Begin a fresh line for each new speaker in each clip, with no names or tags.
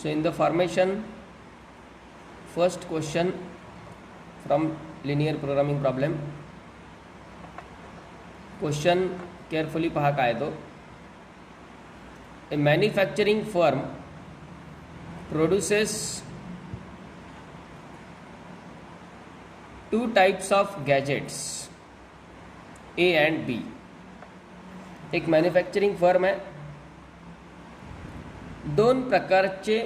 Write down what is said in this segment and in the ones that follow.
So in the formation, first question from linear programming problem. Question carefully पहा काय तो. A manufacturing firm produces two types of gadgets, A and B. एक manufacturing firm आहे, दोन प्रकारचे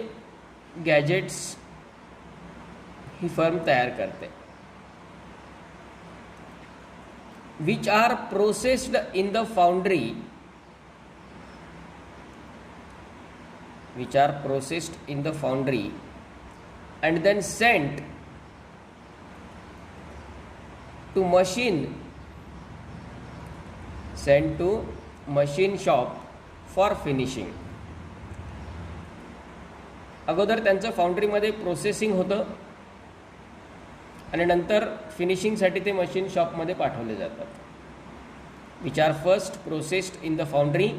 gadgets ही firm तयार करते, which are processed in the foundry, and then sent to machine shop for finishing. अगोदर त्यांचं फाउंड्रीमध्ये प्रोसेसिंग होतं आणि नंतर फिनिशिंगसाठी ते मशीन शॉपमध्ये पाठवले जातात. Which are first processed in the foundry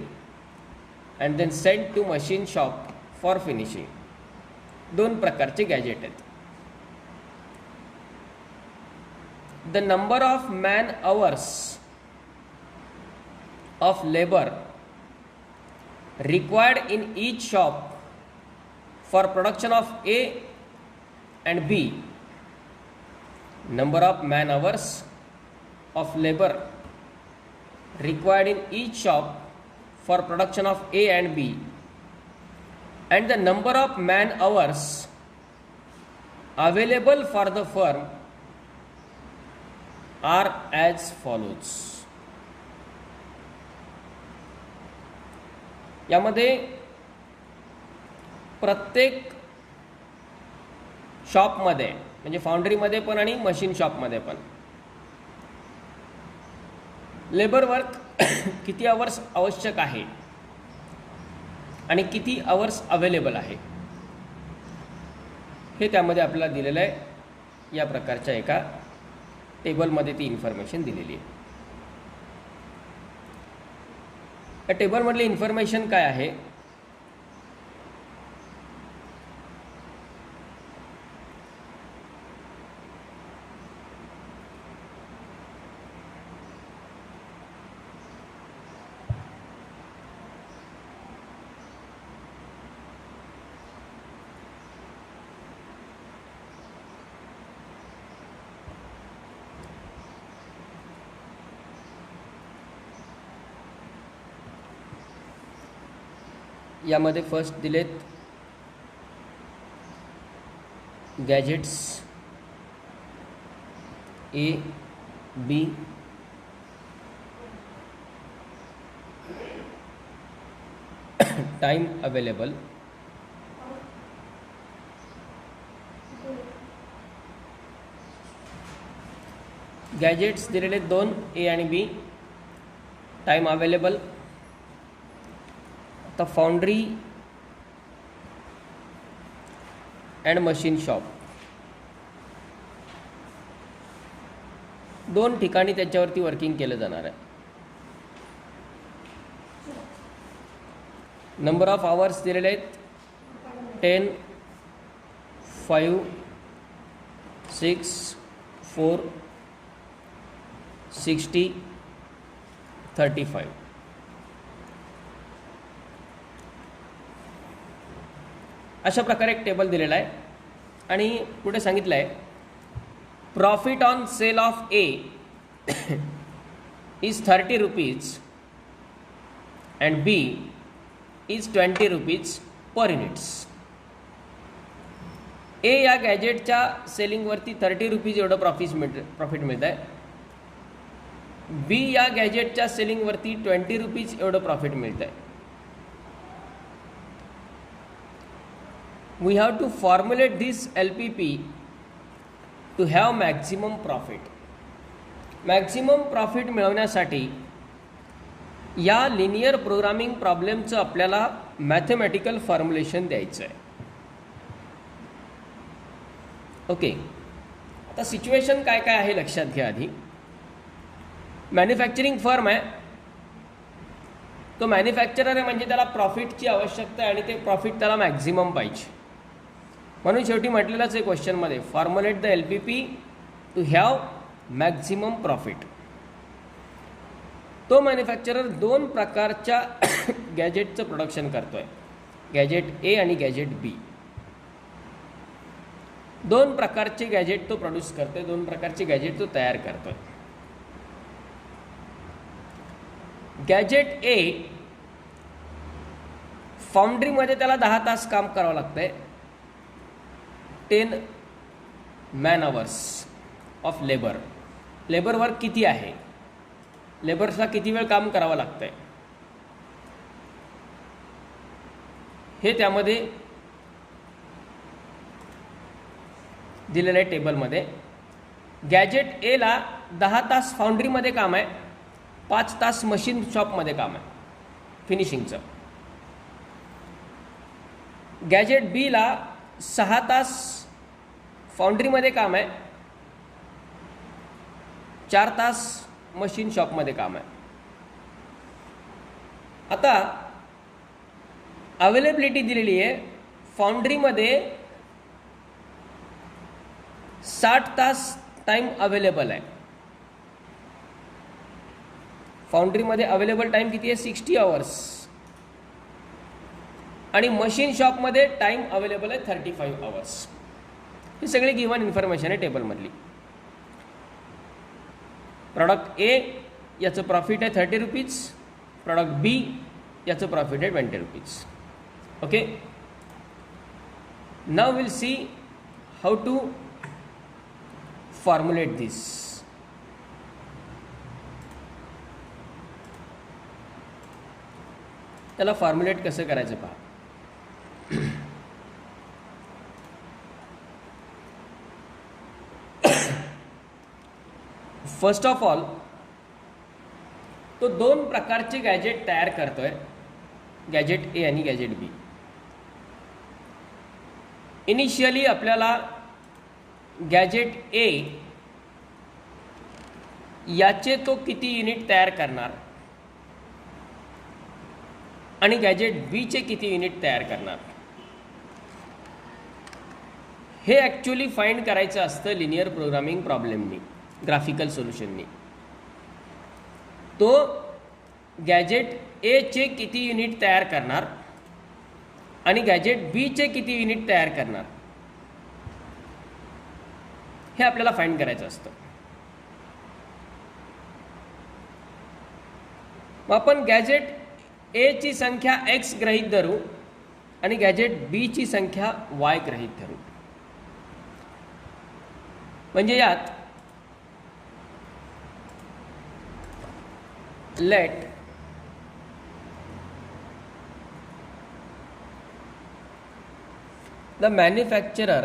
and then sent to machine shop for finishing. दोन प्रकारचे गॅजेट आहेत. The number of man hours of labour required in each shop for production of A and B, number of man hours of labor required in each shop for production of A and B, and the number of man hours available for the firm are as follows. यामध्ये प्रत्येक शॉपमध्ये म्हणजे फाउंड्रीमध्ये पण आणि machine शॉपमध्ये पण labour work किती hours आवश्यक आहे आणि किती आवर्स अवेलेबल आहे हे त्यामध्ये आपल्याला दिलेलं आहे. या प्रकारच्या एका टेबलमध्ये ती इन्फॉर्मेशन दिलेली आहे. या टेबलमधली इन्फॉर्मेशन काय आहे? यामध्ये फर्स्ट दिलेत gadgets A B, time available, gadgets दिलेले दोन ए आणि बी, टाइम अवेलेबल. आता फाउंड्री अँड मशीन शॉप दोन ठिकाणी त्याच्यावरती वर्किंग केलं जाणार आहे. नंबर ऑफ आवर्स दिलेले आहेत 10, 5, 6, 4, 60, 35. अशा प्रकारे एक टेबल दिलेला आहे आणि पुढे सांगितलं आहे profit on sale of A is 30 rupees and B is 20 rupees per units. A या गॅजेटच्या सेलिंगवरती 30 रुपीज एवढं प्रॉफिट मिळत आहे. बी या गॅजेटच्या सेलिंगवरती 20 रुपीज एवढं प्रॉफिट मिळत आहे. We have to formulate this LPP to have maximum profit. Maximum profit मिळवण्यासाठी या लिनियर प्रोग्रामिंग प्रॉब्लेमचं आपल्याला मॅथमॅटिकल फॉर्म्युलेशन द्यायचं आहे. ओके, आता सिच्युएशन काय काय आहे लक्षात घ्या. आधी मॅन्युफॅक्चरिंग फर्म आहे, तो मॅन्युफॅक्चरर आहे म्हणजे त्याला प्रॉफिटची आवश्यकता आहे आणि ते प्रॉफिट त्याला मॅक्झिमम पाहिजे. म्हणून शेवटी म्हटलेलंच आहे क्वेश्चनमध्ये, formulate the LPP to have maximum profit. तो मॅन्युफॅक्चरर दोन प्रकारच्या गॅजेटचं प्रोडक्शन करतोय, गॅजेट ए आणि गॅजेट बी. दोन प्रकारचे गॅजेट तो प्रोड्यूस करतोय, दोन प्रकारचे गॅजेट तो तयार करतोय. गॅजेट ए फाउंड्रीमध्ये त्याला 10 तास काम करावं लागतंय, 10 man hours of labour. Labour work किती आहे, लेबर्सला किती वेळ काम करावं लागतंय हे त्यामध्ये दिलेलं आहे टेबलमध्ये. गॅजेट एला 10 तास फाउंड्रीमध्ये काम आहे, 5 तास मशीन शॉपमध्ये काम आहे फिनिशिंगचं. गॅजेट बीला 6 तास फाउंड्रीमध्ये काम आहे, 4 तास मशीन शॉपमध्ये काम आहे. आता अवेलेबिलिटी दिलेली आहे, फाउंड्रीमध्ये 60 तास टाइम अवेलेबल आहे. फाउंड्रीमध्ये अवेलेबल टाइम किती आहे, 60 आवर्स. आणि मशीन शॉपमध्ये टाइम अवेलेबल आहे 35 आवर्स. ही सगळी गिव्हन इन्फॉर्मेशन आहे टेबलमधली. प्रॉडक्ट ए याचं प्रॉफिट आहे 30 रुपीज, प्रॉडक्ट बी याचं प्रॉफिट आहे 20 rupees. Okay, now will see how to formulate this. त्याला फॉर्म्युलेट कसं करायचं पहा. फर्स्ट ऑफ ऑल तो दोन प्रकारचे गॅजेट तयार करतोय, गॅजेट ए आणि गॅजेट बी. इनिशियली आपल्याला गॅजेट ए याचे तो किती युनिट तयार करणार आणि गॅजेट बीचे किती युनिट तयार करणार हे ॲक्च्युली फाइंड करायचं असतं लिनियर प्रोग्रामिंग प्रॉब्लेमनी, ग्राफिकल सोल्युशननी. तो गॅजेट एचे किती युनिट तयार करणार आणि गॅजेट बीचे किती युनिट तयार करणार हे आपल्याला फाइंड करायचं असतं. मग आपण गॅजेट एची संख्या x गृहीत धरू आणि गॅजेट बीची संख्या y गृहीत धरू. म्हणजे यात let the manufacturer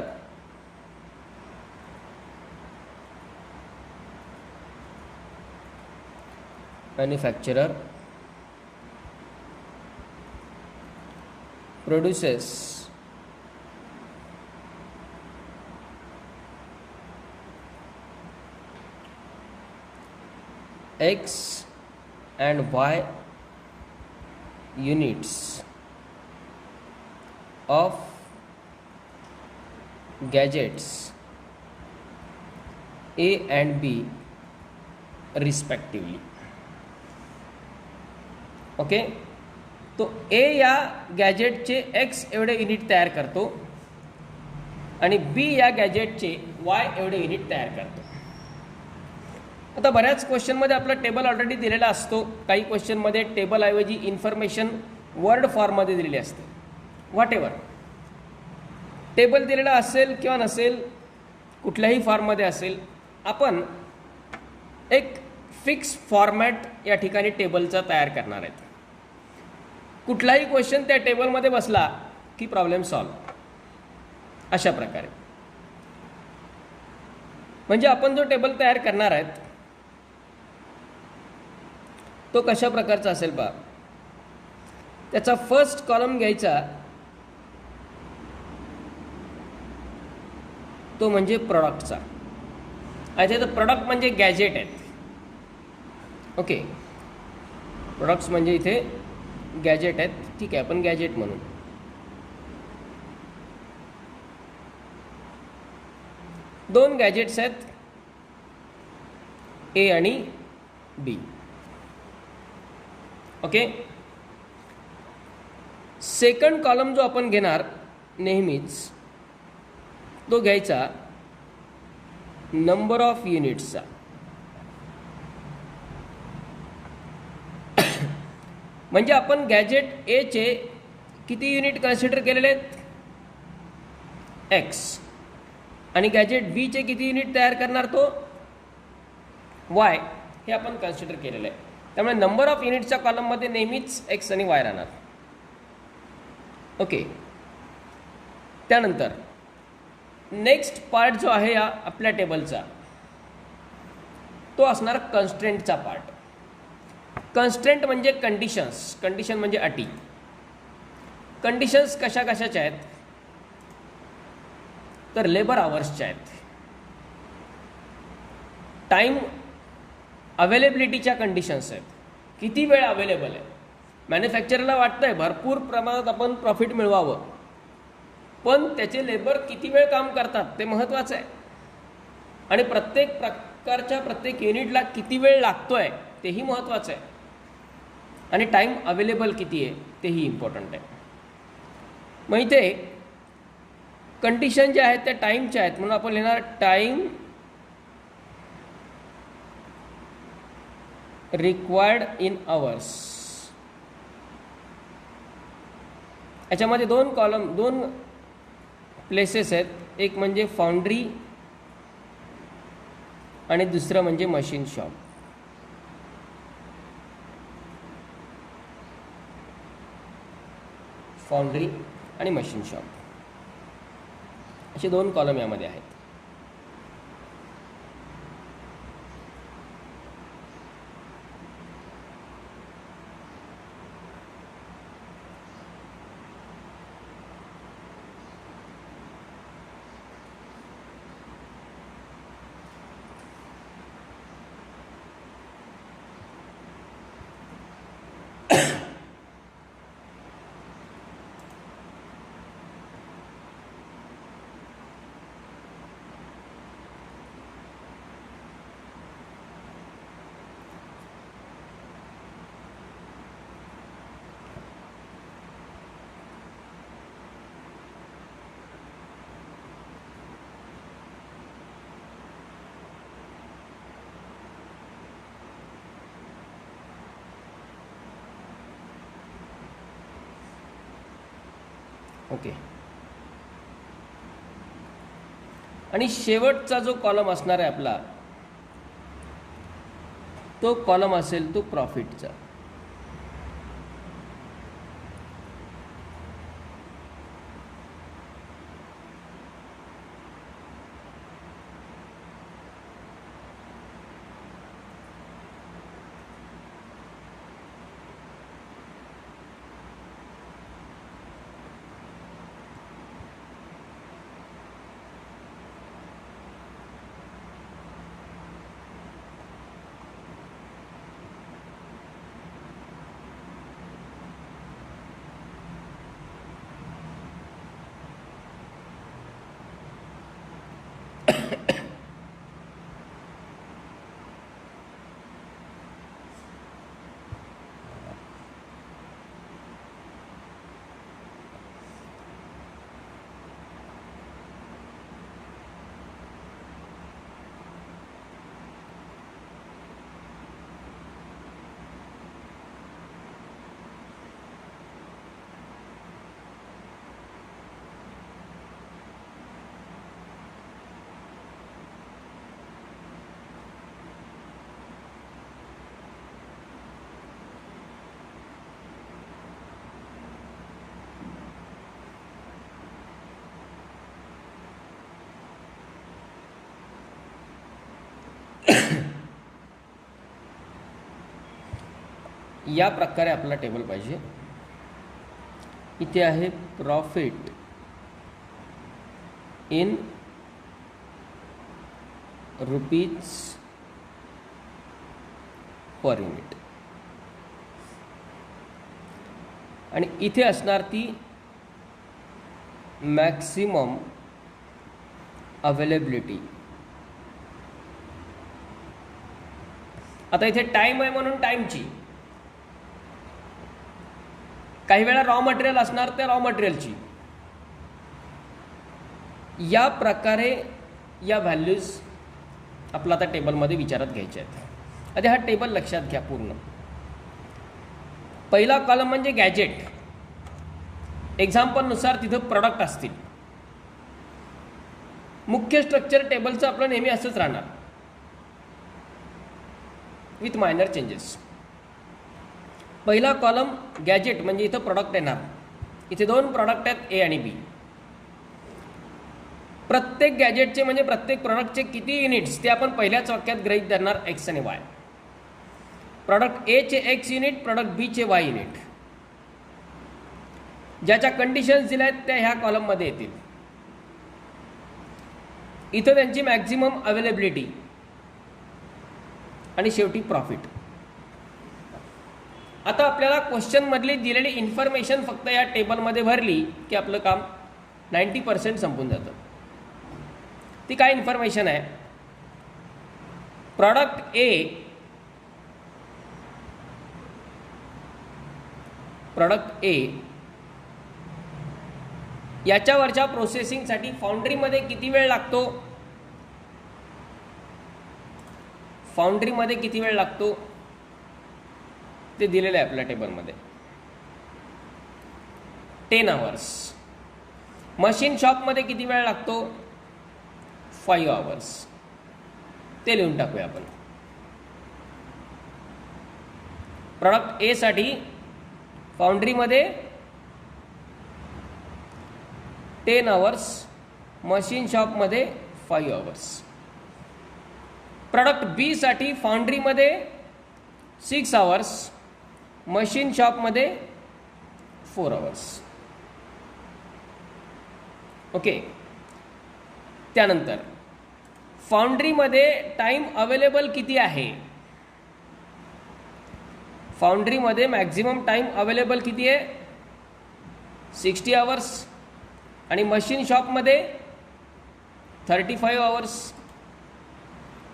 produces X and Y units of gadgets A and B respectively. Okay, तो ए या गॅजेटचे X एवढे युनिट तयार करतो आणि बी या गॅजेटचे Y एवढे युनिट तयार करतो. आता बऱ्याच क्वेश्चनमध्ये आपला टेबल ऑलरेडी दिलेला असतो, काही क्वेश्चनमध्ये टेबलऐवजी इन्फॉर्मेशन वर्ड फॉर्ममध्ये दिलेली असते. व्हॉट एव्हर टेबल दिलेला असेल किंवा नसेल, कुठल्याही फॉर्ममध्ये असेल, आपण एक फिक्स फॉर्मॅट या ठिकाणी टेबलचा तयार करणार आहेत. कुठलाही क्वेश्चन त्या टेबलमध्ये बसला की प्रॉब्लेम सॉल्व, अशा प्रकारे. म्हणजे आपण जो टेबल तयार करणार आहेत तो कशा प्रकारचा असेल पहा. त्याचा फर्स्ट कॉलम घ्यायचा, तो म्हणजे प्रॉडक्टचा. आता तर प्रॉडक्ट म्हणजे गॅजेट आहेत. ओके, प्रॉडक्ट्स म्हणजे इथे गॅजेट आहेत, ठीक आहे, आपण गॅजेट म्हणू. दोन गॅजेट्स आहेत, ए आणि बी. ओके. सेकंड कॉलम जो आपण घेणार नेहमीच तो घ्यायचा नंबर ऑफ युनिट्सचा. म्हणजे आपण गॅजेट ए चे किती युनिट कन्सिडर केलेले आहेत, एक्स, आणि गॅजेट बी चे किती युनिट तयार करणार तो वाय, हे आपण कन्सिडर केलेलं आहे. त्यामुळे नंबर ऑफ युनिटच्या कॉलममध्ये नेहमीच एक्स आणि वाय राहणार. ओके. त्यानंतर नेक्स्ट पार्ट जो आहे या आपल्या टेबलचा तो असणार कन्स्ट्रेंटचा पार्ट. कन्स्ट्रेंट म्हणजे कंडिशन्स, कंडिशन म्हणजे अटी. कंडिशन्स कशा कशाच्या आहेत, तर लेबर आवर्सच्या आहेत, टाईम अवेलेबिलिटीच्या कंडिशन्स आहेत, किती वेळ अवेलेबल आहे. मॅन्युफॅक्चररला वाटतंय भरपूर प्रमाणात आपण प्रॉफिट मिळवावं, पण त्याचे लेबर किती वेळ काम करतात ते महत्त्वाचं आहे, आणि प्रत्येक प्रकारच्या प्रत्येक युनिटला किती वेळ लागतोय तेही महत्त्वाचं आहे, आणि टाईम अवेलेबल किती आहे तेही इम्पॉर्टंट आहे. मग इथे कंडिशन ज्या आहेत त्या टाईमच्या आहेत, म्हणून आपण लिहिणार टाईम रिक्वायर्ड इन आवर्स. याच्यामध्ये दोन कॉलम, दोन प्लेसेस आहेत, एक म्हणजे फाउंड्री आणि दुसरं म्हणजे मशीन शॉप. फाउंड्री आणि मशीन शॉप असे दोन कॉलम यामध्ये आहेत. ओके. आणि शेवटचा जो कॉलम असणार आहे आपला तो कॉलम असेल तो प्रॉफिटचा. या प्रकारे आपला टेबल पाहिजे. इथे आहे profit in rupees per unit, आणि इथे असणार ती मॅक्सिमम अवेलेबिलिटी आता इथे टाईम आहे म्हणून टाईमची, काही वेळा रॉ मटेरियल असणार त्या रॉ मटेरियलची, या प्रकारे या व्हॅल्यूज आपला आता टेबलमध्ये विचारात घ्यायच्या आहेत. आता हा टेबल लक्षात घ्या पूर्ण. पहिला कॉलम म्हणजे गॅजेट. एक्झाम्पलनुसार तिथं प्रॉडक्ट असतील. मुख्य स्ट्रक्चर टेबलचं आपलं नेहमी असंच राहणार विथ मायनर चेंजेस. पहिला कॉलम गॅजेट म्हणजे इथं प्रॉडक्ट येणार. इथे 2 प्रॉडक्ट आहेत, ए आणि बी. प्रत्येक गॅजेटचे म्हणजे प्रत्येक प्रॉडक्टचे किती युनिट्स ते आपण पहिल्याच वाक्यात गृहीत धरणार एक्स आणि वाय. प्रॉडक्ट ए चे एक्स युनिट, प्रॉडक्ट बी चे वाय युनिट. ज्याच्या कंडिशन्स दिल्या आहेत त्या ह्या कॉलममध्ये येतील. इथं त्यांची मॅक्झिमम अवेलेबिलिटी आणि शेवटी प्रॉफिट. आता आपल्याला क्वेश्चनमधली दिलेली इन्फॉर्मेशन फक्त या टेबलमध्ये भरली की आपलं काम 90% संपून जातं. ती काय इन्फॉर्मेशन आहे? प्रॉडक्ट ए याच्यावरच्या प्रोसेसिंगसाठी फाउंड्रीमध्ये किती वेळ लागतो, ते दिलेलं आहे आपल्या टेबलमध्ये. 10 hours. मशीन शॉपमध्ये किती वेळ लागतो? 5 hours. ते लिहून टाकूया आपण. प्रॉडक्ट ए साठी फाउंड्रीमध्ये 10 hours, मशीन शॉपमध्ये 5 hours. प्रॉडक्ट बी साठी फाउंड्रीमध्ये 6 hours, मशीन शॉपमध्ये 4 hours. ओके. त्यानंतर फाउंड्रीमध्ये टाइम अवेलेबल किती आहे? फाउंड्रीमध्ये मॅक्झिमम टाइम अवेलेबल किती आहे? 60 hours. आणि मशीन शॉपमध्ये 35 hours.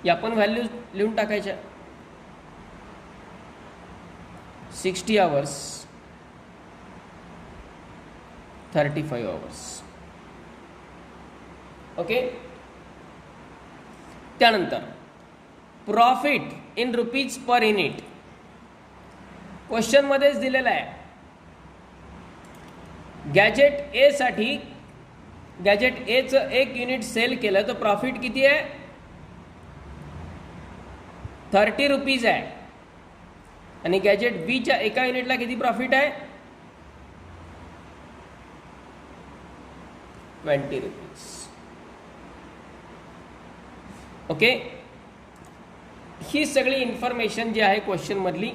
या पण व्हॅल्यू लिहून टाकायच्या. 60 hours, 35 hours. ओके. त्यानंतर profit in rupees per unit question मध्येच दिलेला आहे. गॅजेट ए साठी गॅजेट ए चं 1 युनिट सेल केलं तर प्रॉफिट किती आहे? 30 रुपीज आहे. आणि गॅजेट बी च्या एका युनिटला किती प्रॉफिट आहे? 20 रुपीज. ओके. ही सगळी इन्फॉर्मेशन जी आहे क्वेश्चन मधली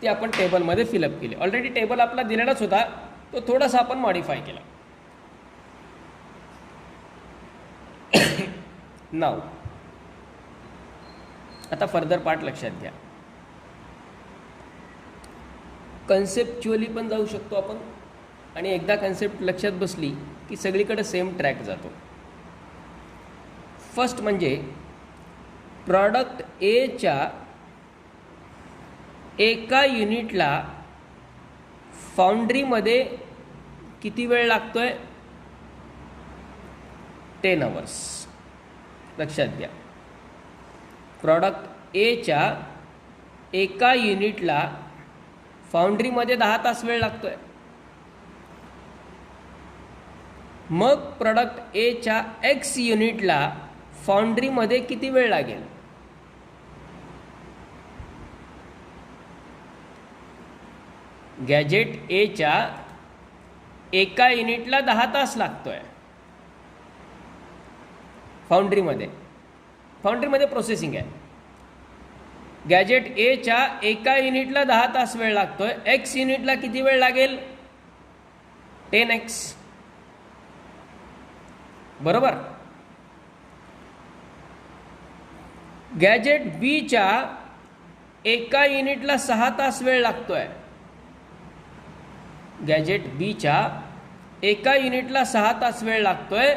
ती आपण टेबलमध्ये फिलअप केली. ऑलरेडी टेबल आपला दिलेलाच होता, तो थोडासा आपण मॉडिफाय केला. नाव आता फर्दर पार्ट लक्षात घ्या. कन्सेप्च्युअली पण जाऊ शकतो आपण, आणि एकदा कन्सेप्ट लक्षात बसली की सगळीकडे सेम ट्रॅक जातो. फर्स्ट म्हणजे प्रॉडक्ट ए च्या एका युनिटला फाउंड्रीमध्ये किती वेळ लागतोय? 10 hours. लक्षात घ्या. प्रॉडक्ट ए च्या एका युनिटला फाउंड्रीमध्ये 10 तास वेळ लागतोय. मग प्रॉडक्ट ए च्या एक्स युनिटला फाउंड्रीमध्ये किती वेळ लागेल? गॅजेट ए च्या एका युनिटला 10 तास लागतोय फाउंड्रीमध्ये प्रोसेसिंग आहे. गॅजेट ए च्या एका युनिटला 10 तास वेळ लागतोय. एक्स युनिटला किती वेळ लागेल? 10x. बरोबर. गॅजेट बी च्या एका युनिटला 6 तास वेळ लागतोय. गॅजेट बी च्या एका युनिटला 6 तास वेळ लागतोय.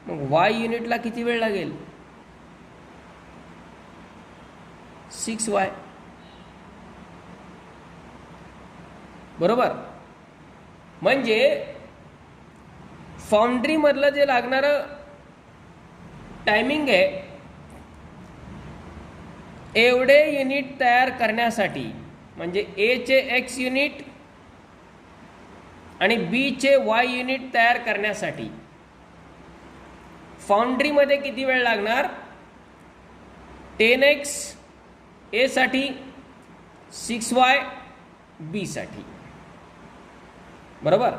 मग वाय युनिटला किती वेळ लागेल? 6y. बरोबर. म्हणजे फाउंड्रीमधलं जे लागणारं टायमिंग आहे एवढे युनिट तयार करण्यासाठी, म्हणजे ए चे एक्स युनिट आणि बी चे वाय युनिट तयार करण्यासाठी फाउंड्रीमध्ये किती वेळ लागणार? 10x ए साठी, 6y बी साठी. बरोबर.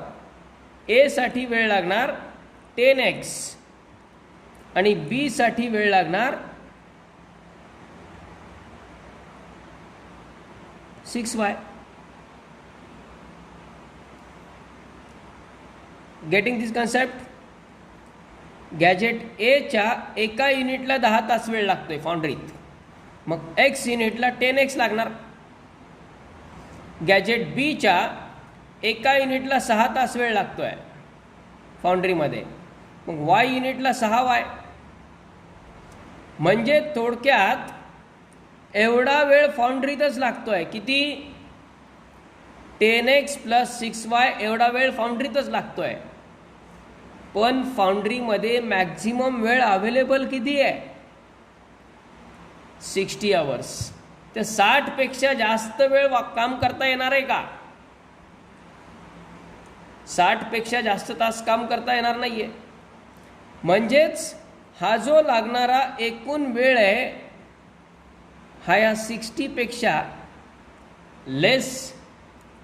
ए साठी वेळ लागणार 10x आणि बी साठी वेळ लागणार 6y. गेटिंग दिस कन्सेप्ट? गॅजेट ए च्या एका युनिटला 10 तास वेळ लागतोय फाउंड्रीत, मग एक्स युनिटला 10x लागणार. गॅजेट बी च्या एका युनिटला 6 तास वेळ लागतोय फाउंड्रीमध्ये, मग वाय युनिटला 6y. म्हणजे थोडक्यात एवढा वेळ फाउंड्रीतच लागतोय. किती? 10x + 6y एवढा वेळ फाउंड्रीतच लागतोय. पण फाउंड्रीमध्ये मॅक्झिमम वेळ अवेलेबल किती आहे? 60 आवर्स. ते 60 पेक्षा जास्त वेळ काम करता येणार आहे का? 60 पेक्षा जास्त तास काम करता येणार नाहीये. म्हणजेच हा जो लागणारा एकूण वेळ आहे हा या 60 पेक्षा लेस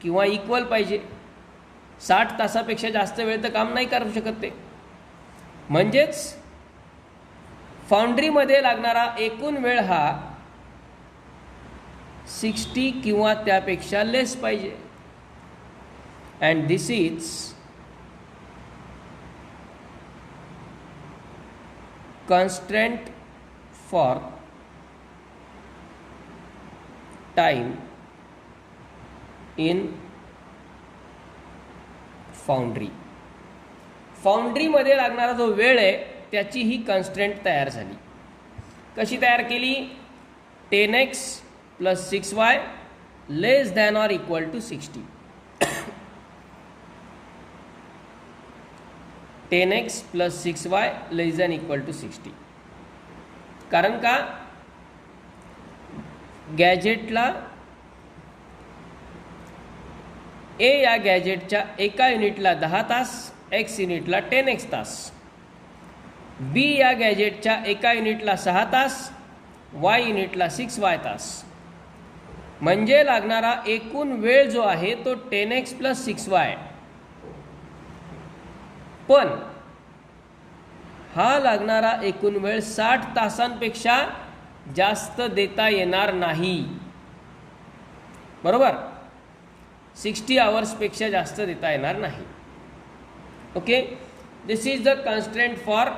किंवा इक्वल पाहिजे. 60 तासापेक्षा जास्त वेळ तर काम नाही करू शकत ते. म्हणजेच फाउंड्रीमध्ये लागणारा एकूण वेळ हा 60 किंवा त्यापेक्षा लेस पाहिजे. And this is constant for time in foundry. फाउंड्रीमध्ये लागणारा जो वेळ आहे त्याची ही कॉन्स्टंट तयार झाली. कशी तयार केली? 10x + 6y less than or equal to 60. 10x + 6y less than equal to 60. कारण का? गॅजेटला ए या गॅजेटच्या एका युनिटला 10 तास, एक्स युनिटला 10x तास. बी या गॅजेटच्या एका युनिटला 6 तास, वाय युनिटला 6y तास. म्हणजे लागणारा एकूण वेळ जो आहे तो 10x + 6y. पण हा लागणारा एकूण वेळ 60 तासांपेक्षा जास्त देता येणार नाही. बरोबर. 60 आवर्सपेक्षा जास्त देता येणार नाही. Okay. This is the constant for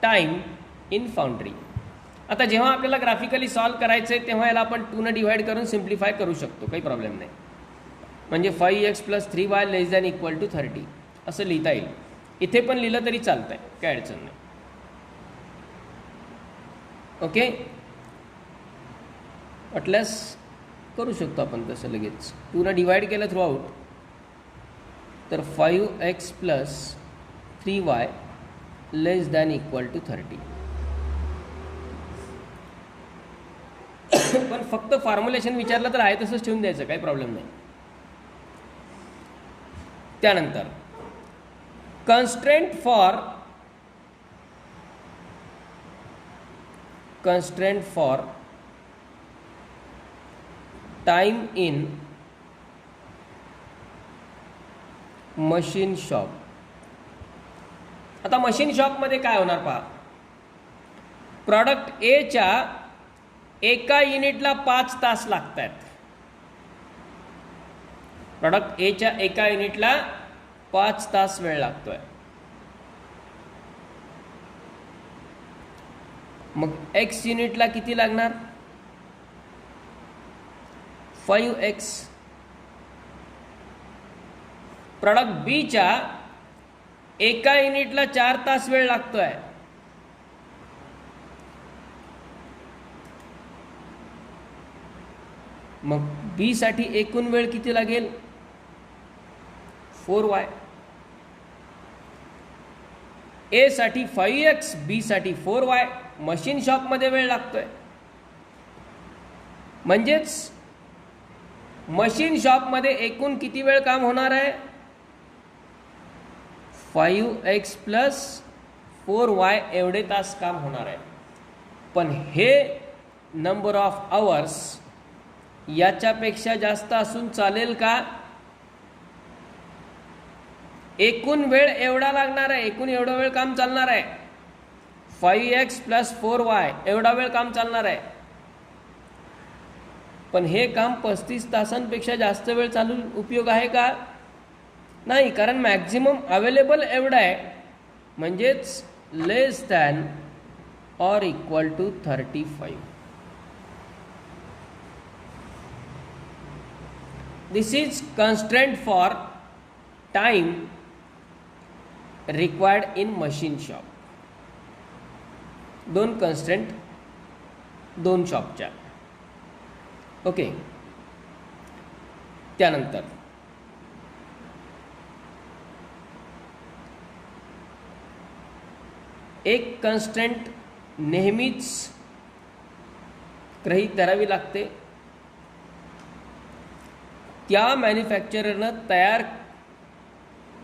time in foundry. आता जेव्हा आपल्याला ग्राफिकली सॉल्व करायचं आहे तेव्हा याला आपण 2 ने डिवाइड करून सिम्प्लिफाय करू शकतो, काही प्रॉब्लेम नाही. म्हणजे 5x + 3y less than equal to 30 असं लिहिता येईल. इथे पण लिहिलं तरी चालतं आहे, काय अडचण नाही. ओके. वाटल्यास करू शकतो आपण तसं लगेच. 2 ने डिवाइड केलं थ्रू आउट तर 5x + 3y less than equal to 30. पण फक्त फॉर्म्युलेशन विचारलं तर आहे तसंच ठेवून द्यायचं, काही प्रॉब्लेम नाही. त्यानंतर constant for time in machine shop. आता मशीन शॉपमध्ये काय होणार पहा. प्रॉडक्ट ए च्या एका युनिटला 5 तास लागत आहेत. प्रॉडक्ट ए च्या एका युनिटला 5 तास वेळ लागतोय. मग एक्स युनिटला किती लागणार? 5x. प्रॉडक्ट बी च्या एका युनिटला 4 तास वेळ लागतोय. मग बी साठी एकूण वेळ किती लागेल? 4y. ए साठी 5x, बी साठी 4y. मशीन शॉपमध्ये वेळ लागतोय. म्हणजेच मशीन शॉपमध्ये एकूण किती वेळ काम होणार आहे? 5x प्लस 4y एवढे तास काम होणार आहे. पण हे नंबर ऑफ आवर्स याच्यापेक्षा जास्त असून चालेल का? एकूण वेळ एवढा लागणार आहे, एकूण एवढा वेळ काम चालणार आहे. 5x प्लस 4y एवढा वेळ काम चालणार आहे. पण हे काम 35 तासांपेक्षा जास्त वेळ चालून उपयोग आहे का? नाही, कारण मॅक्झिमम अवेलेबल एवढा आहे. म्हणजेच less than or equal to 35. This is constraint for time required in machine shop. दोन कन्स्ट्रेंट, दोन शॉपच्या. ओके. त्यानंतर एक कन्स्ट्रेंट नेहमीच गृहीत धरावी लागते. त्या मॅन्युफॅक्चररनं तयार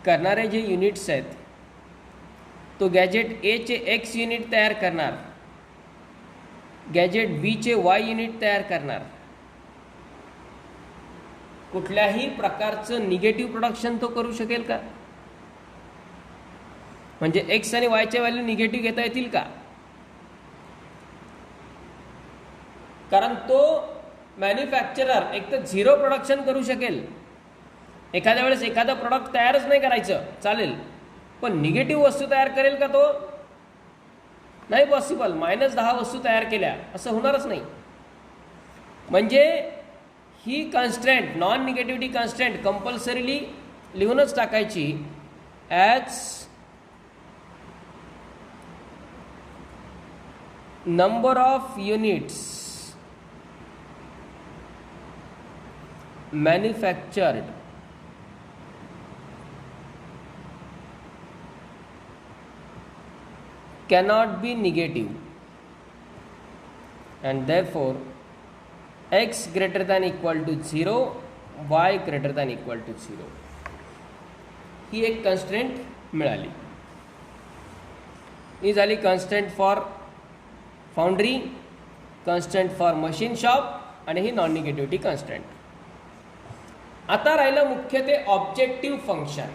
करणारे जे युनिट्स आहेत, तो गॅजेट ए चे एक्स युनिट तयार करणार, गॅजेट बी चे वाय युनिट तयार करणार. कुठल्याही प्रकारचं निगेटिव्ह प्रोडक्शन तो करू शकेल का? म्हणजे एक्स आणि वायच्या व्हॅल्यू निगेटिव्ह घेता येतील का? कारण तो मॅन्युफॅक्चरर एक तर झिरो प्रोडक्शन करू शकेल. एखाद्या वेळेस एखादं प्रोडक्ट तयारच नाही करायचं चालेल, पण निगेटिव्ह वस्तू तयार करेल का तो? नाही पॉसिबल. -10 वस्तू तयार केल्या असं होणारच नाही. म्हणजे ही constraint, non negativity constraint compulsorily लिहूनच टाकायची. As number of units manufactured cannot be negative, and therefore x greater than equal to 0, y greater than equal to 0. ही एक कन्स्ट्रेंट मिळाली. ही झाली constraint for foundry, constraint for machine shop आणि ही non negativity constraint. आता राहिलं मुख्य ते objective function.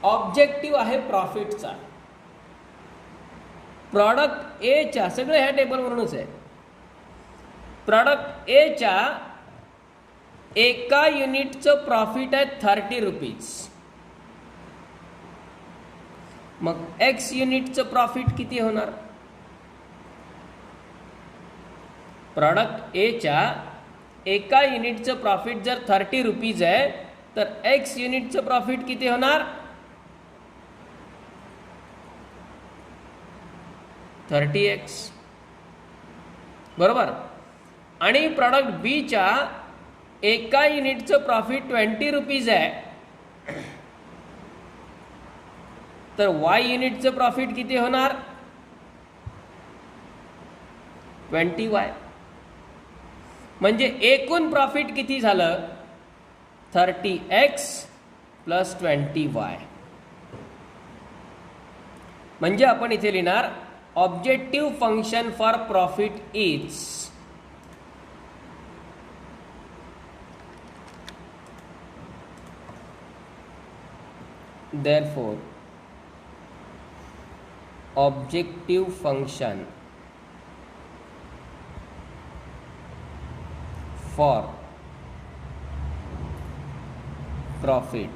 Objective आहे प्रॉफिटचा. Product ए च्या, सगळं ह्या टेबलवरूनच आहे, प्रॉडक्ट ए च्या एका युनिटचं प्रॉफिट आहे 30 रुपीज. मग एक्स युनिटचं प्रॉफिट किती होणार? प्रॉडक्ट ए च्या एका युनिटचं प्रॉफिट जर 30 रुपीज आहे तर एक्स युनिटचं प्रॉफिट किती होणार? 30x. बरोबर. आणि प्रॉडक्ट बी च्या एका युनिटचं प्रॉफिट 20 रुपीज आहे, तर वाय युनिटचं प्रॉफिट किती होणार? 20y. म्हणजे एकूण प्रॉफिट किती झालं? 30x plus 20y. म्हणजे आपण इथे लिहिणार objective function for profit is therefore objective function for profit.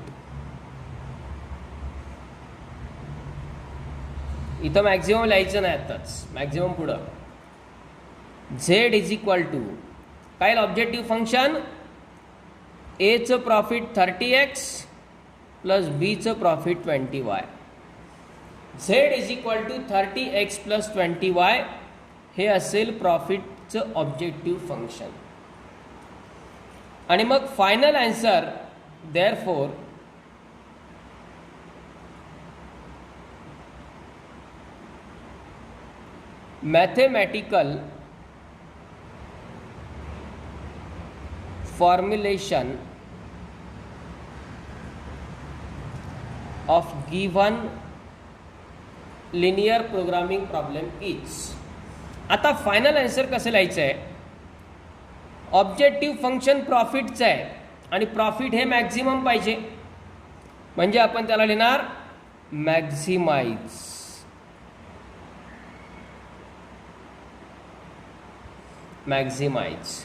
इथं मॅक्झिमम लिहायचं नाही, आताच मॅक्झिमम पुढं. झेड इज इक्वल टू काय? ऑब्जेक्टिव्ह फंक्शन एचं प्रॉफिट 30x प्लस बीचं profit 20y. Z is equal to 30x plus 20y हे असेल प्रॉफिट चं ऑब्जेक्टिव्ह फंक्शन. आणि मग final answer therefore mathematical formulation of given linear programming problem is. आता final answer कसं लिहायचं आहे? ऑब्जेक्टिव्ह फंक्शन प्रॉफिटचं आहे आणि प्रॉफिट हे मॅक्झिमम पाहिजे, म्हणजे आपण त्याला लिहिणार मॅक्झिमाइज. मॅक्झिमाइज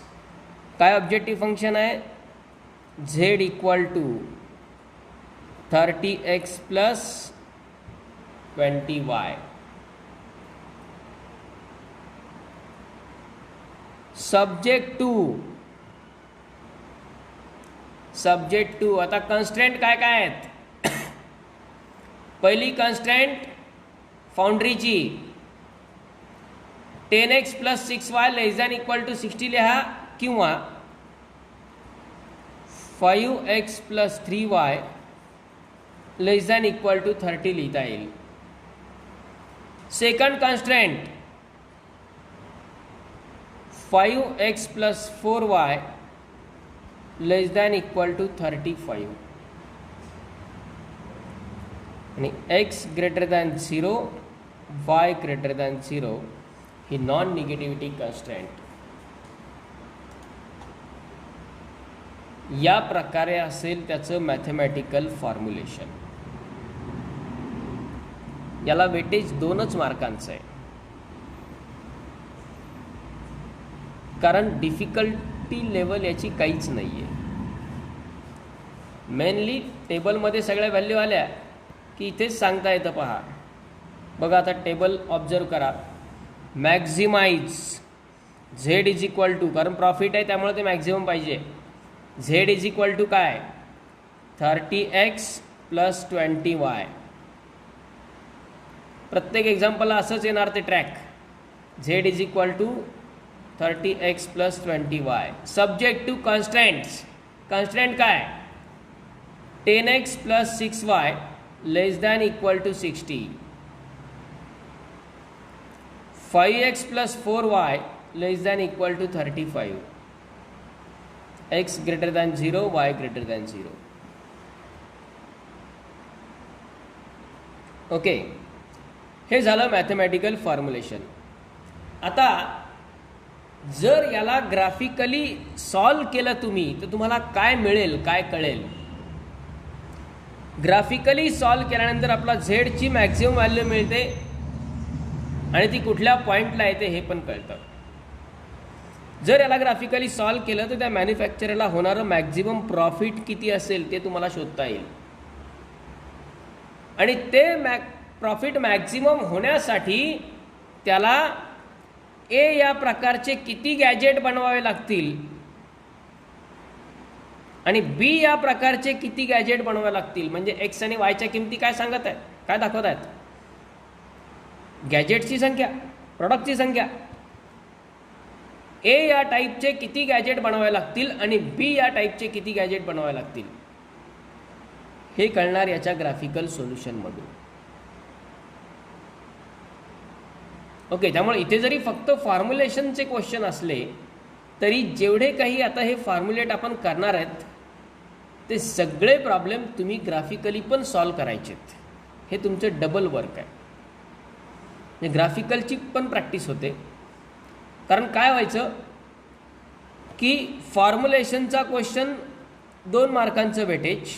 काय ऑब्जेक्टिव्ह फंक्शन आहे? Z equal to 30x plus 20y. Subject to आता कन्स्ट्रेंट काय काय आहेत? पहिली कन्स्ट्रेंट फाउंड्रीची 10x plus 6y less than equal to 60 लिहा, किंवा 5x plus 3y less than equal to 30 लिहिता येईल. Second constraint 5x plus 4y less than equal to 35 आणि x greater than 0 y greater than 0 ही नॉन निगेटिव्हिटी कन्स्ट्रेंट. या प्रकारे असेल त्याचं मॅथेमॅटिकल फॉर्म्युलेशन. याला वेटेज 2च मार्कांचं आहे, कारण डिफिकल्टी लेवल याची काहीच नाही आहे. मेनली टेबलमध्ये सगळ्या व्हॅल्यू आल्या की इथेच सांगता येतं. पहा बघा, आता टेबल ऑब्झर्व करा. Maximise Z is equal to, कारण प्रॉफिट आहे त्यामुळे ते मॅक्झिमम पाहिजे. झेड इज इक्वल टू काय? 30x plus 20y. प्रत्येक एक्झाम्पलला असंच येणार ते ट्रॅक. Z is equal to 30x plus 20y. Subject to constraints. Constraint काय? 10x plus 6y less than equal to 60. 5x plus 4y less than equal to 35. x greater than 0 y greater than 0. Okay, हे झालं mathematical formulation. आता जर याला graphically solve केलं तुम्ही तर तुम्हाला काय मिळेल, काय कळेल? ग्राफिकली सॉल्व केल्यानंतर आपला झेडची मॅक्झिमम व्हॅल्यू मिळते आणि ती कुठल्या पॉईंटला येते हे पण कळतं. जर याला ग्राफिकली सॉल्व केलं तर त्या मॅन्युफॅक्चररला होणारं मॅक्झिमम प्रॉफिट किती असेल ते तुम्हाला शोधता येईल. आणि ते प्रॉफिट मॅक्झिमम होण्यासाठी त्याला ए या प्रकारचे किती गॅजेट बनवावे लागतील आणि बी या प्रकारचे किती गॅजेट बनवावे लागतील, म्हणजे एक्स आणि वायच्या किमती काय सांगत आहेत, काय दाखवत आहेत? गॅजेटची संख्या, प्रॉडक्टची संख्या. ए या टाईपचे किती गॅजेट बनवावे लागतील आणि बी या टाईपचे किती गॅजेट बनवावे लागतील हे कळणार याच्या ग्राफिकल सोल्युशनमधून. ओके, त्यामुळे इथे जरी फक्त फॉर्म्युलेशनचे क्वेश्चन असले तरी जेवढे काही आता हे फॉर्म्युलेट आपण करणार आहेत ते सगळे प्रॉब्लेम तुम्ही ग्राफिकली पण सॉल्व करायचेत. हे तुमचं डबल वर्क आहे. म्हणजे ग्राफिकलची पण प्रॅक्टिस होते. कारण काय व्हायचं की फॉर्म्युलेशनचा क्वेश्चन 2 मार्कांचं वेटेज,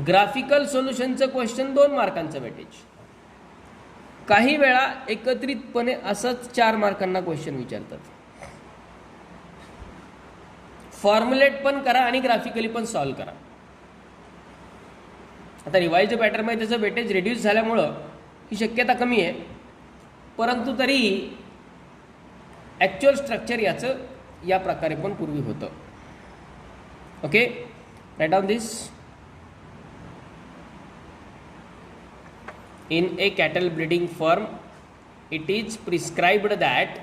ग्राफिकल सोल्युशनचं क्वेश्चन 2 मार्कांचं वेटेज. काही वेळा एकत्रितपणे असंच 4 मार्कांना क्वेश्चन विचारतात. फॉर्म्युलेट पण करा आणि ग्राफिकली पण सॉल्व करा. आता रिवाइज पॅटर्नमध्ये त्याचं वेटेज रिड्यूस झाल्यामुळं ही शक्यता कमी आहे, परंतु तरीही ॲक्च्युअल स्ट्रक्चर याचं या प्रकारे पण पूर्वी होतं. Okay, write down this. In a cattle breeding farm, it is prescribed that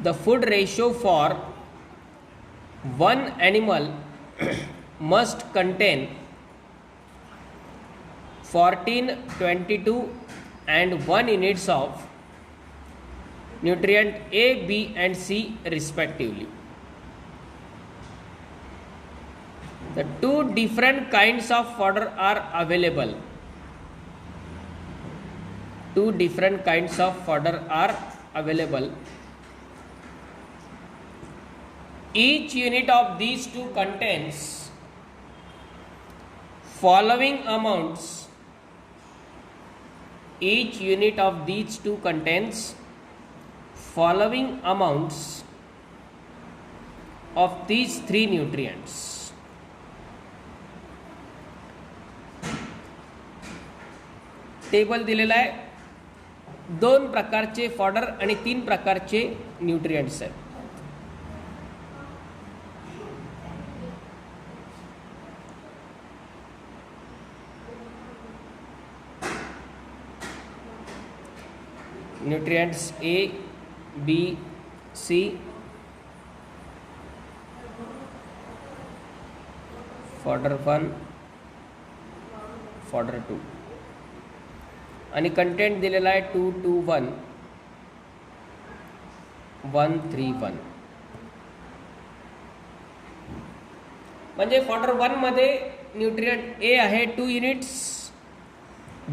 the food ratio for one animal must contain 14, 22 and 1 units of nutrient A, B and C respectively. The two different kinds of fodder are available. Two different kinds of fodder are available. Each unit of these two contains following amounts. Each unit of these two contains following amounts of these three nutrients. Table दिलेला आहे. दोन प्रकारचे fodder आणि तीन प्रकारचे nutrients आहेत. Nutrients ए, बी, C, fodder 1, fodder 2 आणि content दिलेला आहे 2, 2, 1, 1, 3, 1. म्हणजे फॉडर 1 मध्ये न्यूट्रिएंट ए आहे 2 युनिट्स,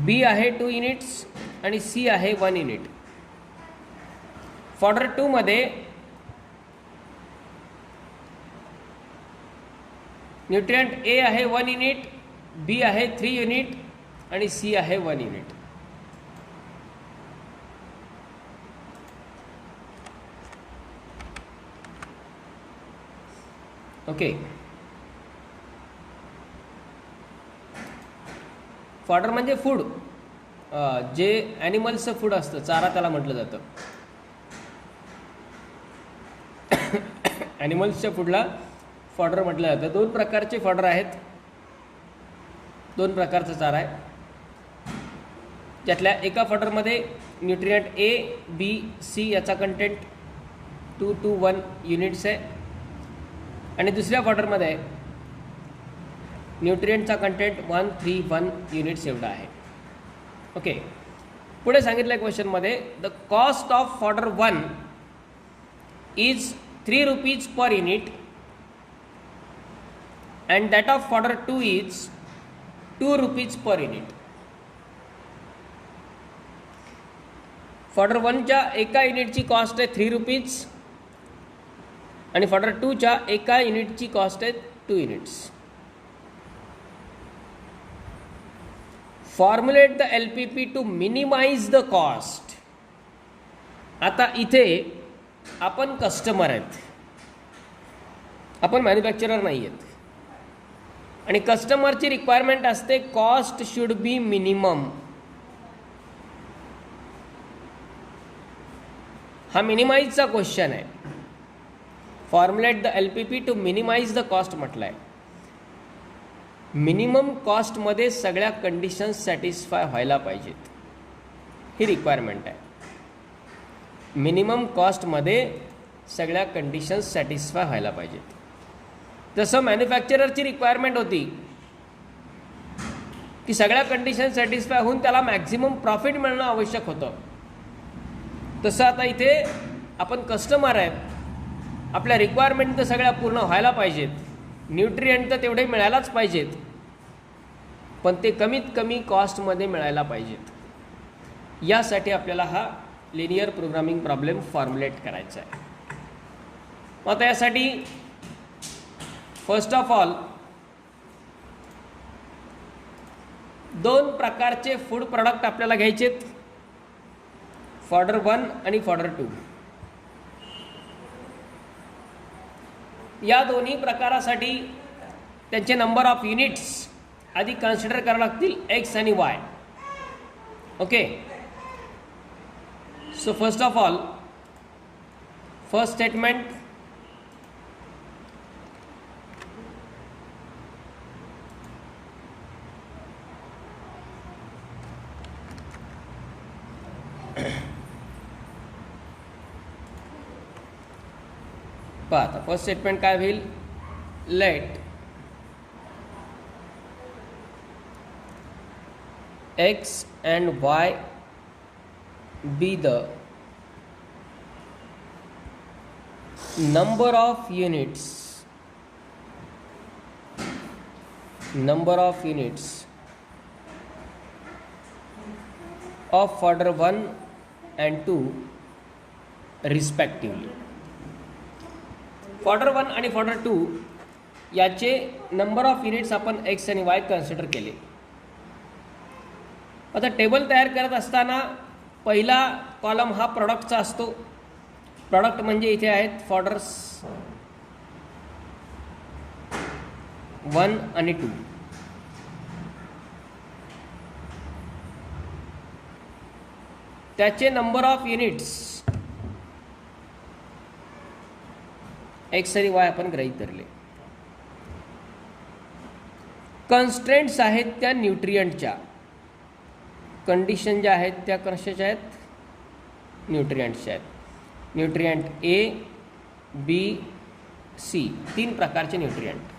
बी आहे 2 युनिट्स आणि सी आहे 1 युनिट. फॉडर 2 मध्ये न्यूट्रिएंट ए आहे 1 युनिट, बी आहे 3 युनिट आणि सी आहे 1 युनिट. ओके. फॉडर म्हणजे फूड, जे ॲनिमल्सचं फूड असतं, चारा त्याला म्हटलं जातं. ॲनिमल्सच्या फूडला फॉडर म्हटलं जातं. दोन प्रकारचे फॉडर आहेत, दोन प्रकारचा चारा आहे. ज्यातल्या एका फॉडरमध्ये न्यूट्रिएंट ए, बी, सी याचा कंटेंट 2, 2, 1 युनिट्स आहे आणि दुसऱ्या फॉडरमध्ये न्यूट्रिएंटचा कंटेंट 1, 3, 1 युनिट्स एवढा आहे. ओके. पुढे सांगितलं क्वेश्चनमध्ये the cost of fodder 1 is 3 rupees per unit and that of fodder 2 is 2 rupees per unit. Fodder 1च्या एका युनिटची कॉस्ट आहे 3 रुपीज आणि फॉडर 2च्या एका युनिटची कॉस्ट आहे 2 units. Formulate the LPP to minimise the cost. आता इथे आपण कस्टमर आहेत, आपण मॅन्युफॅक्चरर नाही आहेत आणि कस्टमरची रिक्वायरमेंट असते कॉस्ट शुड बी मिनिमम. हा मिनिमाइजचा क्वेश्चन आहे. Formulate the LPP to minimise the cost म्हटलं आहे. मिनिमम कॉस्टमध्ये सगळ्या कंडिशन्स सॅटिस्फाय व्हायला पाहिजेत, ही रिक्वायरमेंट आहे. मिनिमम कॉस्टमध्ये सगळ्या कंडिशन्स सॅटिस्फाय व्हायला पाहिजेत. जसं मॅन्युफॅक्चररची रिक्वायरमेंट होती की सगळ्या कंडिशन सॅटिस्फाय होऊन त्याला मॅक्झिमम प्रॉफिट मिळणं आवश्यक होतं, तसं आता इथे आपण कस्टमर आहेत. आपल्या रिक्वायरमेंट तर सगळ्या पूर्ण व्हायला पाहिजेत, न्यूट्रिएंट तर तेवढे मिळायलाच पाहिजेत, पण ते कमीत कमी कॉस्टमध्ये मिळायला पाहिजेत. यासाठी आपल्याला हा लिनियर प्रोग्रामिंग प्रॉब्लेम फॉर्म्युलेट करायचा आहे. आता यासाठी फर्स्ट ऑफ ऑल दोन प्रकारचे फूड प्रॉडक्ट आपल्याला घ्यायचेत, फॉडर 1 आणि फॉडर 2. या दोन्ही प्रकारासाठी त्यांचे नंबर ऑफ युनिट्स आधी कन्सिडर करावे लागतील, एक्स आणि Y. Okay. So first of all first statement, पहा आता फर्स्ट स्टेटमेंट काय होईल, late x and y be the number of units of order 1 and 2 respectively. Fodder 1 आणि फॉर्डर 2 याचे नंबर ऑफ युनिट्स आपण एक्स आणि वाय कन्सिडर केले. आता टेबल तयार करत असताना पहिला कॉलम हा प्रॉडक्टचा असतो. प्रॉडक्ट म्हणजे इथे आहेत फॉर्डर्स 1 आणि 2. त्याचे नंबर ऑफ युनिट्स एक्स आणि वाय आपण गृहीत धरले. कन्स्ट्रेंट्स आहेत त्या न्यूट्रियंटच्या, कंडिशन ज्या आहेत त्या कशाच्या आहेत, न्यूट्रियंट्सच्या आहेत. न्यूट्रियंट ए, बी, सी, 3 प्रकारचे न्यूट्रियंट.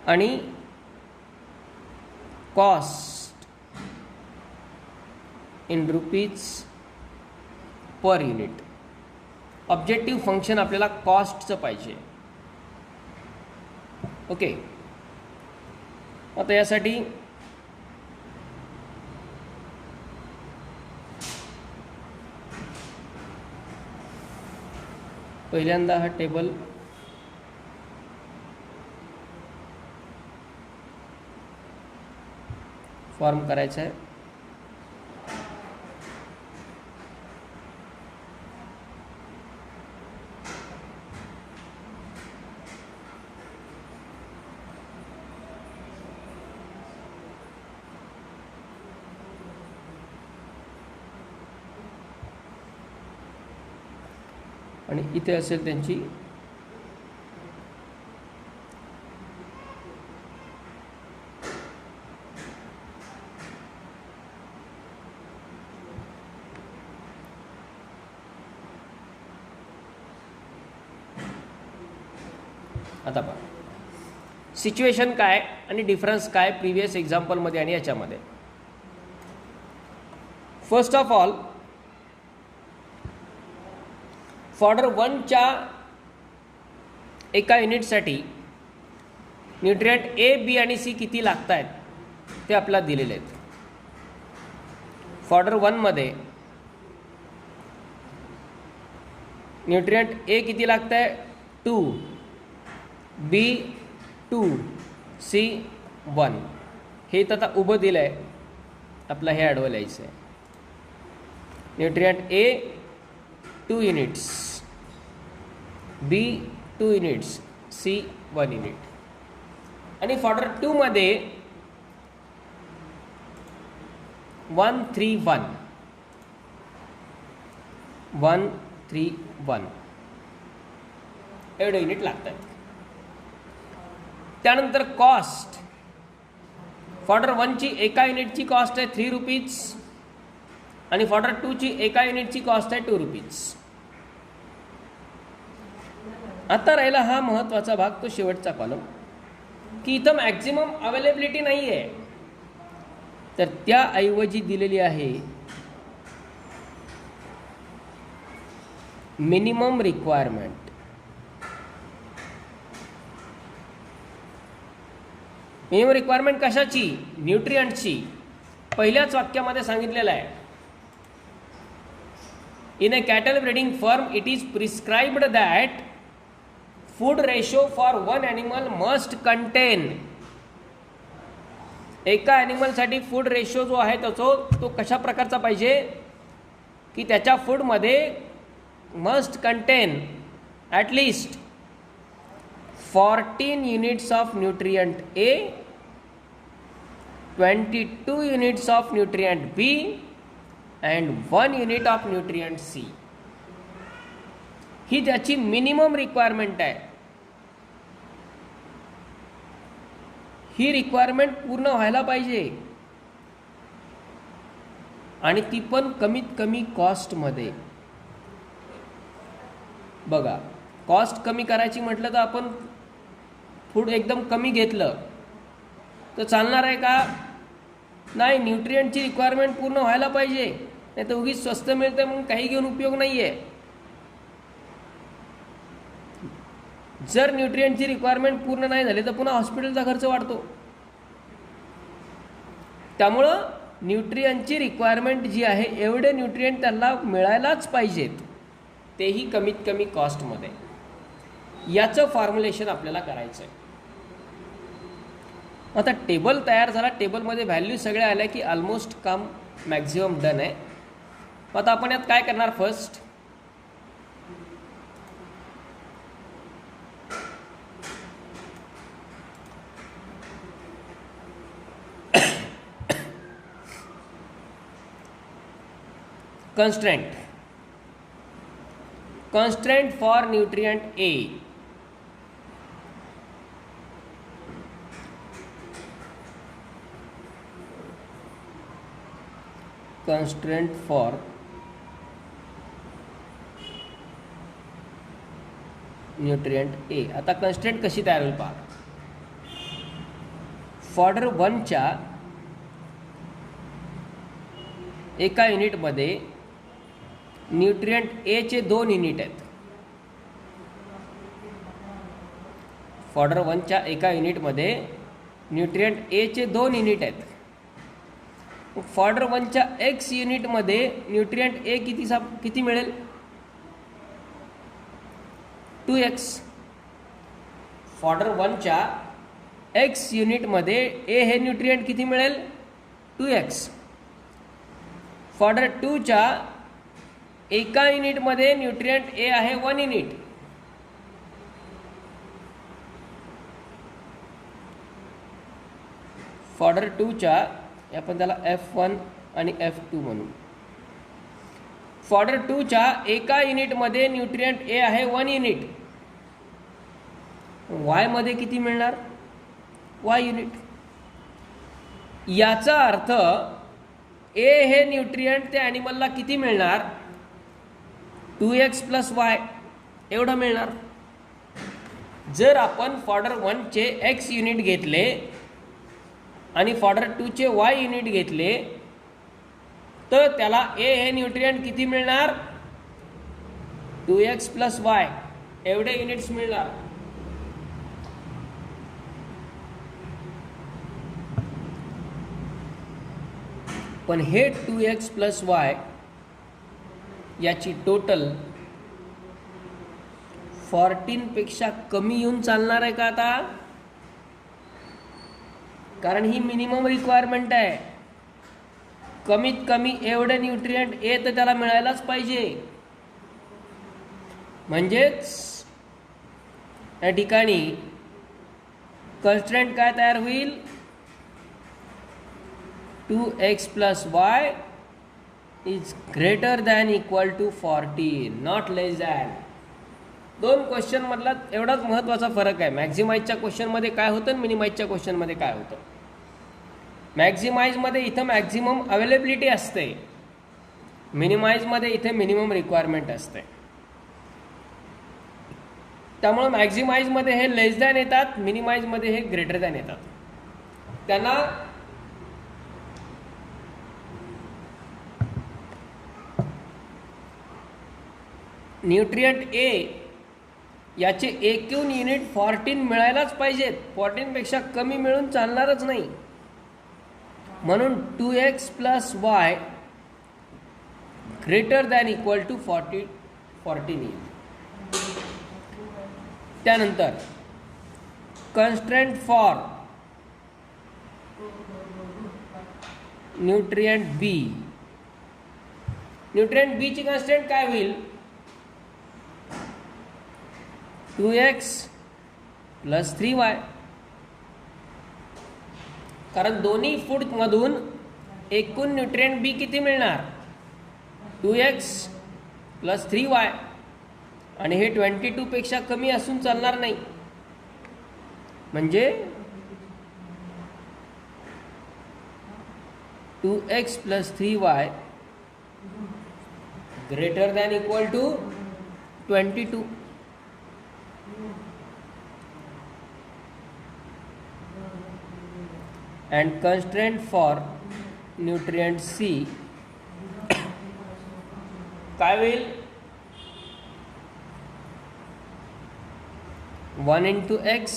आणि cost in rupees per unit. Objective function आपल्याला कॉस्टचं पाहिजे. ओके, आता यासाठी पहिल्यांदा हा टेबल फॉर्म करायचा आहे. आणि इथे असेल त्यांची आता पहा सिच्युएशन काय आणि डिफरन्स काय प्रिव्हियस एक्झाम्पलमध्ये आणि याच्यामध्ये. फर्स्ट ऑफ ऑल फॉर्डर 1च्या एका युनिटसाठी न्यूट्रियंट ए, बी आणि सी किती लागत आहेत ते आपल्याला दिलेले आहेत. फॉर्डर 1मध्ये न्यूट्रियंट ए किती लागत आहे 2, बी 2, सी 1. हे तर आता उभं दिलं आहे, आपलं हे ॲडवं लिहायचं आहे. न्यूट्रियंट ए 2 युनिट्स, बी 2 युनिट्स, सी 1 युनिट. आणि फॉर्डर 2मध्ये 1, 3, 1 1, 3, 1 एवढे युनिट लागत आहेत. त्यानंतर कॉस्ट, फॉर्डर 1ची एका युनिटची कॉस्ट आहे 3 रुपीज आणि फॉर्डर 2ची एका युनिटची कॉस्ट आहे 2 रुपीज. आता राहिला हा महत्त्वाचा भाग, तो शेवटचा कॉलम, की इथं मॅक्झिमम अवेलेबिलिटी नाही आहे, तर त्याऐवजी दिलेली आहे मिनिमम रिक्वायरमेंट. मिनिमम रिक्वायरमेंट कशाची, न्यूट्रियंटची. पहिल्याच वाक्यामध्ये सांगितलेलं आहे, in a cattle breeding firm it is prescribed that food ratio for 1 animal must content. एका ॲनिमलसाठी फूड रेशो जो आहे तो कशा प्रकारचा पाहिजे, की त्याच्या फूडमध्ये must contain at least 14 units of nutrient A, 22 units of nutrient B and 1 unit of nutrient C. ही त्याची मिनिमम रिक्वायरमेंट आहे. ही रिक्वायरमेंट पूर्ण व्हायला पाहिजे आणि ती पण कमीत कमी कॉस्टमध्ये. बघा कॉस्ट कमी करायची म्हटलं तर आपण फूड एकदम कमी घेतलं तर चालणार आहे का? नाही, न्यूट्रिएंटची रिक्वायरमेंट पूर्ण व्हायला पाहिजे, नाही तर उगीच स्वस्त मिळतं म्हणून काही घेऊन उपयोग नाही आहे. जर न्यूट्रिएंटची रिक्वायरमेंट पूर्ण नाही झाली तर पुन्हा हॉस्पिटलचा खर्च वाढतो. त्यामुळं न्यूट्रिएंटची रिक्वायरमेंट जी आहे एवढे न्यूट्रिएंट त्यांना मिळायलाच पाहिजेत, तेही कमीत कमी कॉस्टमध्ये. याचं फॉर्म्युलेशन आपल्याला करायचं आहे. आता टेबल तयार झाला, टेबलमध्ये व्हॅल्यू सगळ्या आल्या की ऑलमोस्ट काम मॅक्झिमम डन आहे. आता आपण यात काय करणार? First constraint for nutrient A. Constraint for nutrient A. आता constraint कशी तयार होईल पहा. फॉर्डर 1च्या एका युनिटमध्ये न्यूट्रिएंट ए चे 2 युनिट आहेत. फॉर्डर 1च्या एका युनिटमध्ये न्यूट्रिएंट ए चे 2 युनिट आहेत. फॉर्डर 1च्या एक्स युनिटमध्ये न्यूट्रिएंट ए किती मिळेल? 2x. फॉर्डर 1च्या एक्स युनिटमध्ये ए हे न्यूट्रिएंट किती मिळेल? 2x. फॉर्डर 2च्या एका युनिटमध्ये न्यूट्रिएंट ए आहे 1 युनिट. फॉर्डर 2च्या आपण त्याला F1 आणि F2 म्हणू. फॉर्डर 2च्या एका युनिटमध्ये न्यूट्रिएंट ए आहे 1 युनिट. वाय मध्ये किती मिळणार? y unit. याचा अर्थ ए हे न्यूट्रिएंट त्या ॲनिमलला किती मिळणार? 2x + y एवढं मिळणार. जर आपण फॉर्डर 1चे x युनिट घेतले आणि फॉर्डर 2चे y युनिट घेतले तर त्याला ए हे न्यूट्रिएंट किती मिळणार? 2x + y एवढे युनिट्स मिळणार. पण हे 2x + y याची टोटल 14 पेक्षा कमी येऊन चालणार आहे का आता? कारण ही मिनिमम रिक्वायरमेंट आहे. कमीत कमी एवढे न्यूट्रिएंट ए तर त्याला मिळायलाच पाहिजे. म्हणजेच या ठिकाणी कन्स्ट्रेंट काय तयार होईल? 2x + y is greater than equal to 40, not less than. 2 question मधला एवढाच महत्त्वाचा फरक आहे. मॅक्झिमाइजच्या क्वेश्चनमध्ये काय होतं आणि मिनिमाइजच्या क्वेश्चनमध्ये काय होतं. मॅक्झिमाइजमध्ये इथं मॅक्झिमम अवेलेबिलिटी असते, मिनिमाइजमध्ये इथे मिनिमम रिक्वायरमेंट असते. त्यामुळे मॅक्झिमाइजमध्ये हे लेस दॅन येतात, मिनिमाइजमध्ये हे ग्रेटर दॅन येतात. त्यांना न्यूट्रिएंट ए याचे एकूण युनिट 14 मिळायलाच पाहिजेत. 14 पेक्षा कमी मिळून चालणारच नाही. म्हणून 2x + y greater than equal to 14 येईल. त्यानंतर constraint for nutrient B. Nutrient B ची कन्स्ट्रेंट काय होईल? 2x + 3y. कारण दोन्ही फूडमधून एकूण न्यूट्रिएंट बी किती मिळणार? 2x + 3y. आणि हे 22 पेक्षा कमी असून चालणार नाही. म्हणजे 2x + 3y greater than equal to 22. and constraint for nutrient C काय होईल 1 into x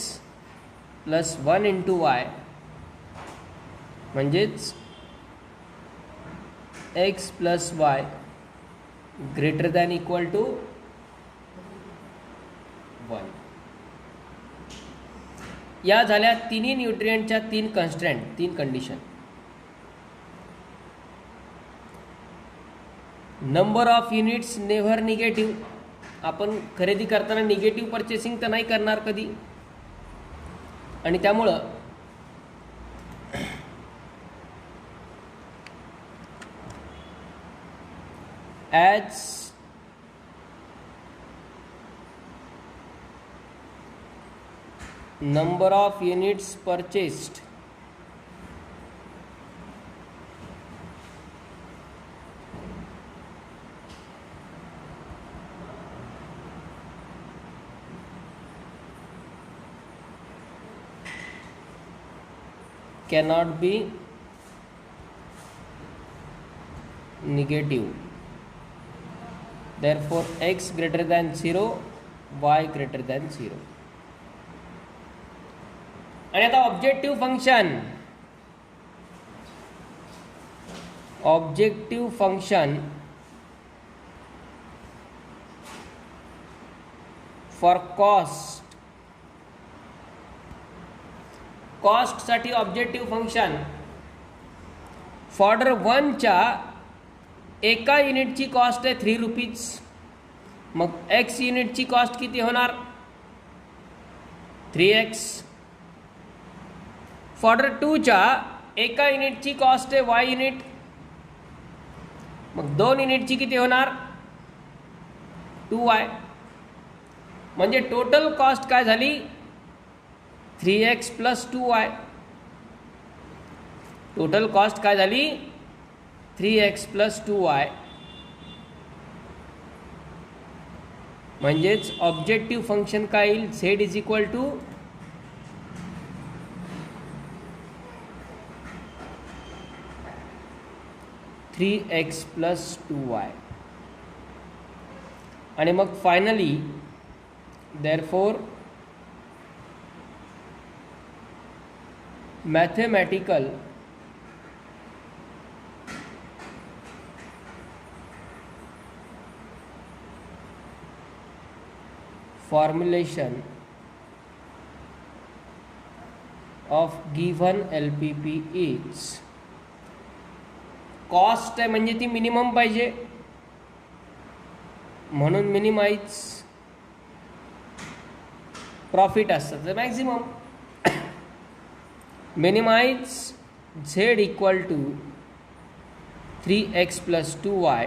plus 1 into y म्हणजेच x plus y greater than equal to 1. या झाल्या तिन्ही न्यूट्रिएंटच्या 3 constraint 3 condition. Number of units never negative. आपण खरेदी करताना निगेटिव्ह परचेसिंग तर नाही करणार कधी, आणि त्यामुळं as number of units purchased cannot be negative, therefore x greater than 0, y greater than 0. आणि आता ऑब्जेक्टिव्ह फंक्शन फॉर कॉस्टसाठी ऑब्जेक्टिव्ह फंक्शन फॉर्डर 1च्या एका युनिटची कॉस्ट आहे 3 रुपीज. मग x युनिटची कॉस्ट किती होणार 3x. फॉर्डर 2च्या एका युनिटची कॉस्ट आहे y युनिट, मग 2 युनिटची किती होणार 2y. म्हणजे टोटल कॉस्ट काय झाली 3x plus 2y. Total cost काय झाली 3x प्लस 2y. म्हणजेच ऑब्जेक्टिव्ह फंक्शन काय येईल z is equal to 3x plus 2y. आणि मग finally therefore mathematical formulation of given LPP is. Cost आहे म्हणजे ती मिनिमम पाहिजे, म्हणून मिनिमाइज. प्रॉफिट असतं तर maximum. Minimise z equal to 3x plus 2y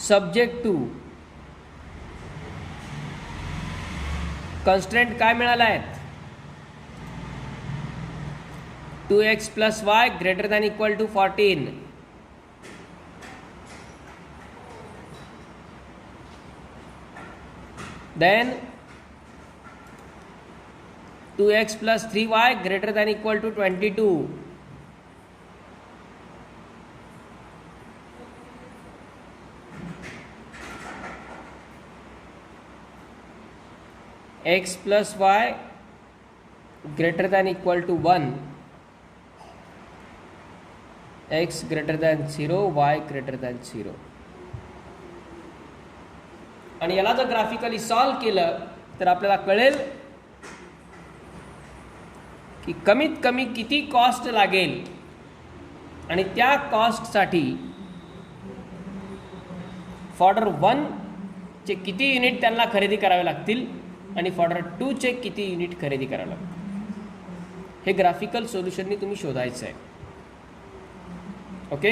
subject to constraint काय मिळाला आहेत 2x plus y greater than equal to 14. Then 2x plus 3y greater than equal to 22. X plus y greater than equal to 1. x greater than 0, y greater than 0. आणि याला जर graphically solve केलं तर आपल्याला कळेल की कमीत कमी किती कॉस्ट लागेल आणि त्या कॉस्टसाठी फॉर्डर 1 चे किती युनिट त्यांना खरेदी करावे लागतील आणि फॉर्डर 2 चे किती युनिट खरेदी करावे लागतील. हे ग्राफिकल सोल्युशननी तुम्ही शोधायचं आहे. ओके.